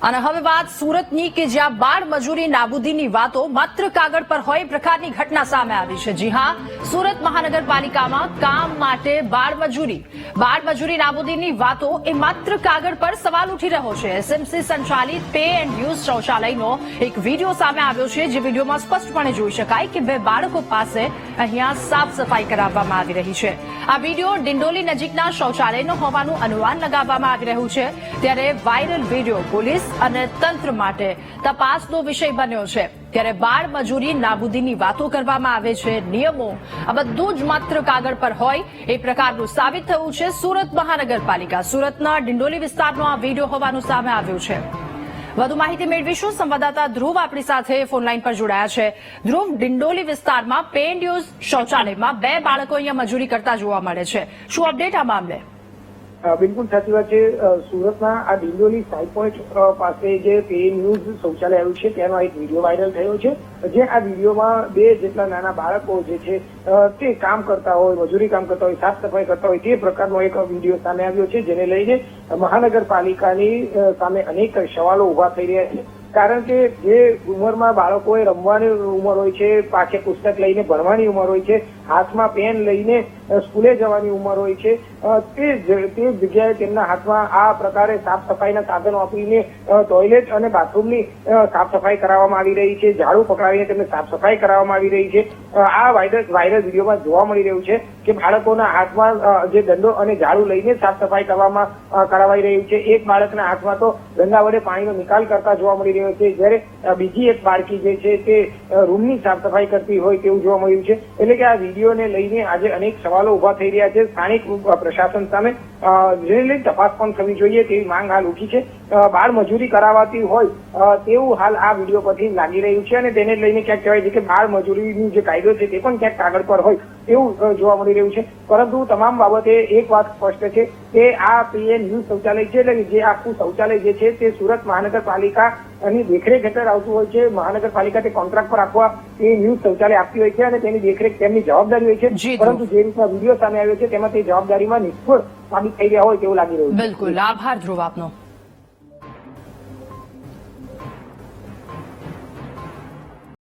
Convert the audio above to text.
અને હવે વાત સુરતની કે જ્યાં બાળ મજૂરી નાબૂદીની વાતો માત્ર કાગળ પર હોય પ્રકારની ઘટના સામે આવી છે। જી હા, સુરત મહાનગરપાલિકામાં કામ માટે બાળ મજૂરી નાબૂદીની વાતો એ માત્ર કાગળ પર સવાલ ઉઠી રહ્યો છે। એસએમસી સંચાલિત પે એન્ડ યુઝ શૌચાલયનો એક વિડીયો સામે આવ્યો છે, જે વિડીયોમાં સ્પષ્ટપણે જોઈ શકાય કે બે બાળકો પાસે અહીંયા સાફ સફાઈ કરાવવામાં આવી રહી છે। આ વિડીયો ડિંડોલી નજીકના શૌચાલયનો હોવાનું અનુમાન લગાવવામાં આવી રહ્યું છે। ત્યારે વાયરલ વિડીયો પોલીસ અને તંત્ર માટે તપાસનો વિષય બન્યો છે। ત્યારે બાળ મજૂરી નાબૂદીની વાતો કરવામાં આવે છે, નિયમો આ બધું જ માત્ર કાગળ પર હોય એ પ્રકારનું સાબિત થયું છે। સુરત મહાનગરપાલિકા સુરતના ડિંડોલી વિસ્તારનો આ વિડીયો હોવાનું સામે આવ્યું છે। વધુ માહિતી મેળવીશું। સંવાદદાતા ધ્રુવ આપણી સાથે ફોનલાઈન પર જોડાયા છે। ધ્રુવ, ડિંડોલી વિસ્તારમાં પે એન્ડ યુઝ શૌચાલયમાં બે બાળકો અહીંયા મજૂરી કરતા જોવા મળે છે, શું અપડેટ આ મામલે? બિલકુલ સાચી વાત છે। સુરતના આ ડિંડોલી 5 પોઈન્ટ પાસે જે પે એન્ડ યુઝ શૌચાલય આવ્યું છે તેનો એક વિડીયો વાયરલ થયો છે, જે આ વિડીયોમાં બે જેટલા નાના બાળકો જે છે તે કામ કરતા હોય, મજૂરી કામ કરતા હોય, સાફ સફાઈ કરતા હોય તે પ્રકારનો એક વિડીયો સામે આવ્યો છે, જેને લઈને મહાનગરપાલિકાની સામે અનેક સવાલો ઉભા થઈ રહ્યા છે। કારણ કે જે ઉંમરમાં બાળકોએ રમવાની ઉંમર હોય છે, પાછે પુસ્તક લઈને ભણવાની ઉંમર હોય છે, હાથમાં પેન લઈને સ્કૂલે જવાની ઉંમર હોય છે, તે જગ્યાએ તેમના હાથમાં આ પ્રકારે સાફ સફાઈના સાધનો આપીને ટોયલેટ અને બાથરૂમની સાફ સફાઈ કરાવવામાં આવી રહી છે, ઝાડુ પકડાવીને તેમને સાફ સફાઈ કરાવવામાં આવી રહી છે। આ વાયરલ વિડીયોમાં જોવા મળી રહ્યું છે કે બાળકોના હાથમાં જે દંડો અને ઝાડુ લઈને સાફ સફાઈ કરાવાઈ રહ્યું છે। એક બાળકના હાથમાં તો દંડા વડે પાણીનો નિકાલ કરતા જોવા મળી રહ્યો છે, જ્યારે બીજી એક બાળકી જે છે તે રૂમની સાફ સફાઈ કરતી હોય તેવું જોવા મળ્યું છે। એટલે કે આ વિડીયોને લઈને આજે અનેક સવાલો ઉભા થઈ રહ્યા છે સ્થાનિક પ્રશાસન સામે, જેને લઈને તપાસ પણ થવી જોઈએ તેવી માંગ હાલ ઉઠી છે। બાળ મજૂરી કરાવાતી હોય તેવું હાલ આ વિડીયો પરથી લાગી રહ્યું છે, અને તેને લઈને ક્યાંક કહેવાય છે કે બાળ મજૂરીનો જે કાયદો છે તે પણ ક્યાંક કાગળ પર હોય એવું જોવા મળી રહ્યું છે। પરંતુ તમામ બાબતે એક વાત સ્પષ્ટ છે કે આ પે એન્ડ યુઝ શૌચાલય છે, એટલે જે આખું શૌચાલય જે છે તે સુરત મહાનગરપાલિકા ની દેખરેખ હેઠળ આવતું હોય છે। મહાનગરપાલિકા તે કોન્ટ્રાક્ટ પર આપવા એ ન્યૂઝ શૌચાલય આપતી હોય છે અને તેની દેખરેખ તેમની જવાબદારી હોય છે, પરંતુ જે રીતના વિડીયો સામે આવ્યો છે તેમાં તે જવાબદારીમાં નિષ્ફળ સાબિત થઈ રહ્યા હોય તેવું લાગી રહ્યું છે। બિલકુલ, આભાર ધ્રુવ આપનો।